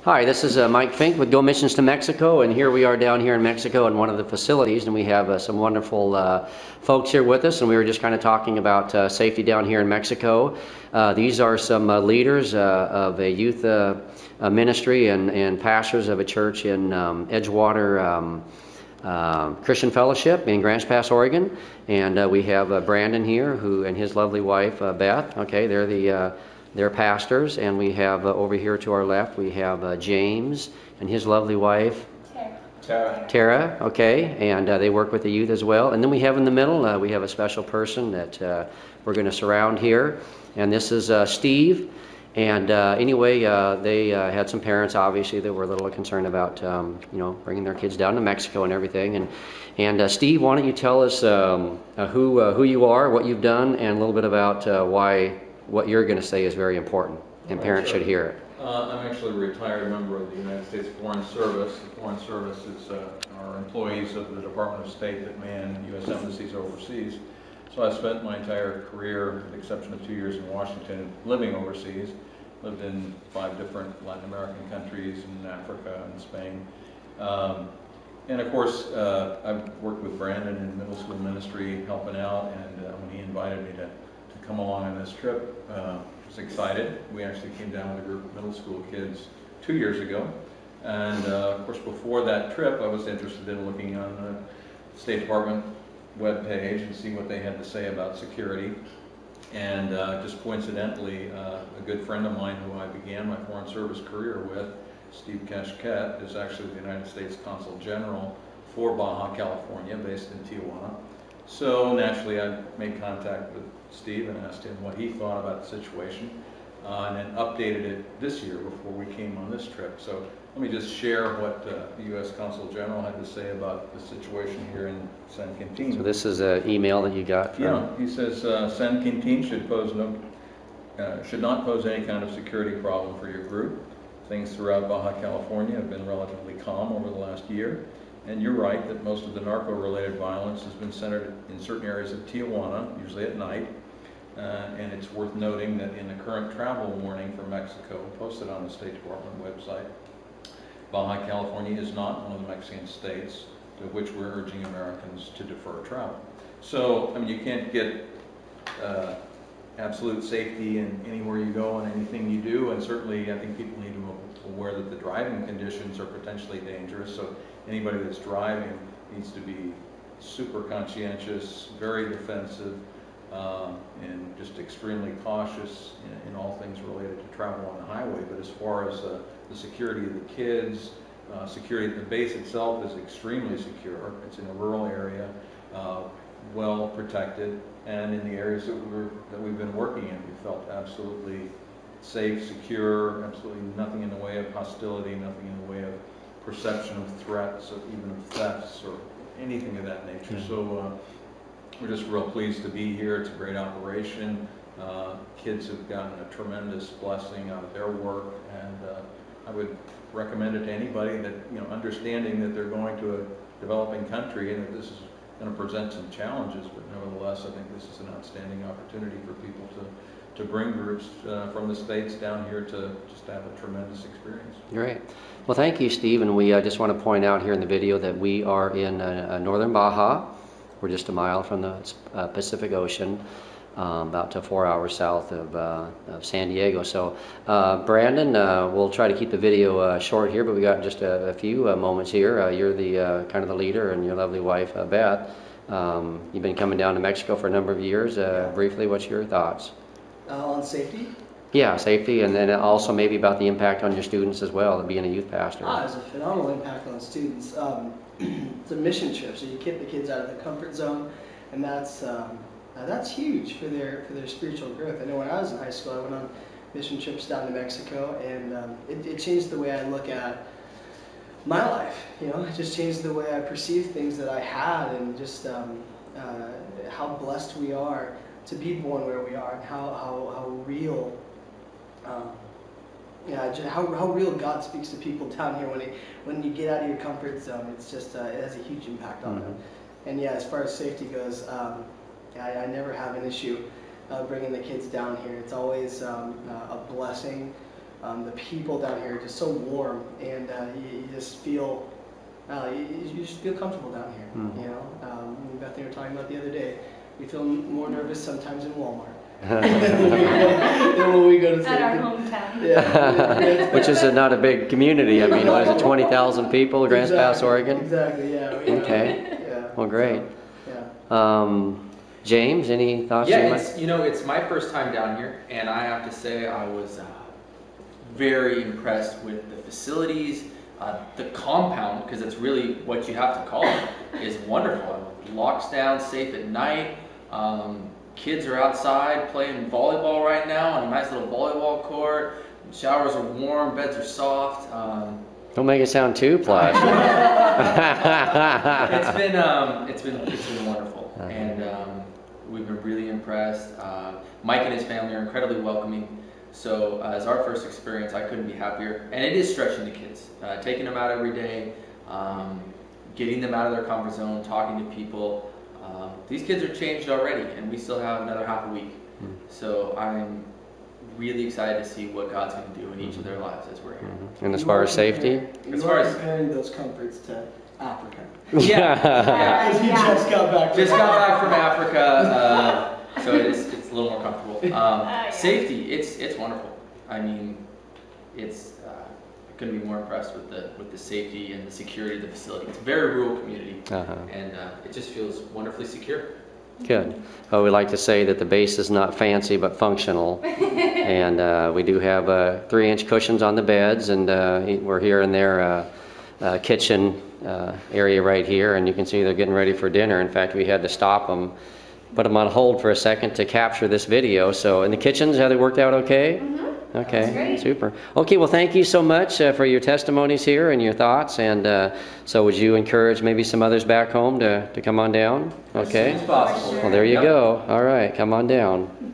Hi, this is Mike Fink with Go Missions to Mexico, and here we are down here in Mexico in one of the facilities, and we have some wonderful folks here with us, and we were just kind of talking about safety down here in Mexico. These are some leaders of a youth ministry and pastors of a church in Edgewater Christian Fellowship in Grants Pass, Oregon, and we have Brandon here, who and his lovely wife Beth. Okay, they're pastors, and we have over here to our left we have James and his lovely wife Tara. Okay, and they work with the youth as well. And then we have in the middle we have a special person that we're going to surround here, and this is Steve. And anyway, they had some parents obviously that were a little concerned about bringing their kids down to Mexico and everything. And Steve, why don't you tell us who you are, what you've done, and a little bit about why what you're going to say is very important, and parents should hear it. I'm actually a retired member of the United States Foreign Service. The Foreign Service is our employees of the Department of State that man U.S. embassies overseas. So I spent my entire career, with the exception of 2 years in Washington, living overseas. Lived in 5 different Latin American countries, in Africa and Spain. And of course, I've worked with Brandon in middle school ministry, helping out, and when he invited me to come along on this trip, I was excited. We actually came down with a group of middle school kids 2 years ago. And of course, before that trip, I was interested in looking on the State Department webpage and see what they had to say about security. And just coincidentally, a good friend of mine who I began my Foreign Service career with, Steve Kashket, is actually the United States Consul General for Baja California, based in Tijuana. So naturally, I made contact with Steve and asked him what he thought about the situation, and then updated it this year before we came on this trip. So let me just share what the U.S. Consul General had to say about the situation here in San Quintin. So this is an email that you got from... Yeah, he says San Quintin should not pose any kind of security problem for your group. Things throughout Baja California have been relatively calm over the last year. And you're right that most of the narco-related violence has been centered in certain areas of Tijuana, usually at night. And it's worth noting that in the current travel warning for Mexico, posted on the State Department website, Baja California is not one of the Mexican states to which we're urging Americans to defer travel. So, I mean, you can't get absolute safety in anywhere you go and anything you do, and certainly I think people need to be aware that the driving conditions are potentially dangerous. So anybody that's driving needs to be super conscientious, very defensive, and just extremely cautious in all things related to travel on the highway. But as far as the security of the kids, security at the base itself is extremely secure. It's in a rural area, well protected, and in the areas that we've been working in, we felt absolutely safe, secure, absolutely nothing in the way of hostility, nothing in the way of perception of threats, or even of thefts, or anything of that nature. Mm-hmm. So we're just real pleased to be here. It's a great operation. Kids have gotten a tremendous blessing out of their work, and I would recommend it to anybody that, understanding that they're going to a developing country and that this is going to present some challenges, but nevertheless, I think this is an outstanding opportunity for people to bring groups from the States down here to just have a tremendous experience. Great. Well, thank you, Steve. And we just want to point out here in the video that we are in northern Baja. We're just a mile from the Pacific Ocean, about 4 hours south of San Diego. So, Brandon, we'll try to keep the video short here, but we got just a few moments here. You're the kind of the leader, and your lovely wife, Beth. You've been coming down to Mexico for a number of years. Briefly, what's your thoughts? On safety? Yeah, safety, and then also maybe about the impact on your students as well, being a youth pastor. There's a phenomenal impact on students. It's a mission trip, so you get the kids out of the comfort zone, and that's huge for their spiritual growth. I know when I was in high school, I went on mission trips down to Mexico, and it changed the way I look at my life. It just changed the way I perceive things that I had, and just how blessed we are to be born where we are, and how real, how real God speaks to people down here when you get out of your comfort zone. It's just it has a huge impact on them. And yeah, as far as safety goes, I never have an issue bringing the kids down here. It's always a blessing The people down here are just so warm, and you just feel you just feel comfortable down here. You know, Beth and I were talking about the other day. We feel more nervous sometimes in Walmart than when we go to At our hometown. Yeah, Which is not a big community. I mean, what is it, 20,000 people, Grants Pass, Oregon? Exactly, yeah. Okay. Yeah. Well, great. Yeah. James, any thoughts? Yeah, it's my first time down here, and I have to say I was very impressed with the facilities. The compound, because it's really what you have to call it, is wonderful. Locks down, safe at night. Kids are outside playing volleyball right now on a nice little volleyball court. Showers are warm, beds are soft. Don't make it sound too plush. It's been wonderful, and we've been really impressed. Mike and his family are incredibly welcoming. So as our first experience, I couldn't be happier. And it is stretching the kids, taking them out every day, getting them out of their comfort zone, talking to people. These kids are changed already, and we still have another half a week. So I'm really excited to see what God's going to do in each of their lives as we're here. And as far as safety? You are comparing those comforts to Africa. Yeah. Because you just got back from Africa. So it's a little more comfortable. Safety, it's wonderful. I mean, I couldn't be more impressed with the safety and the security of the facility. It's a very rural community, and it just feels wonderfully secure. Good. Well, we like to say that the base is not fancy but functional, and we do have 3-inch cushions on the beds, and we're here in their kitchen area right here, and you can see they're getting ready for dinner. In fact, we had to stop them. Put them on hold for a second to capture this video. So in the kitchens, have they worked out okay? Okay, super. Okay, well, thank you so much for your testimonies here and your thoughts. And so would you encourage maybe some others back home to come on down? Okay. As soon as possible. Well, there you go. All right, come on down.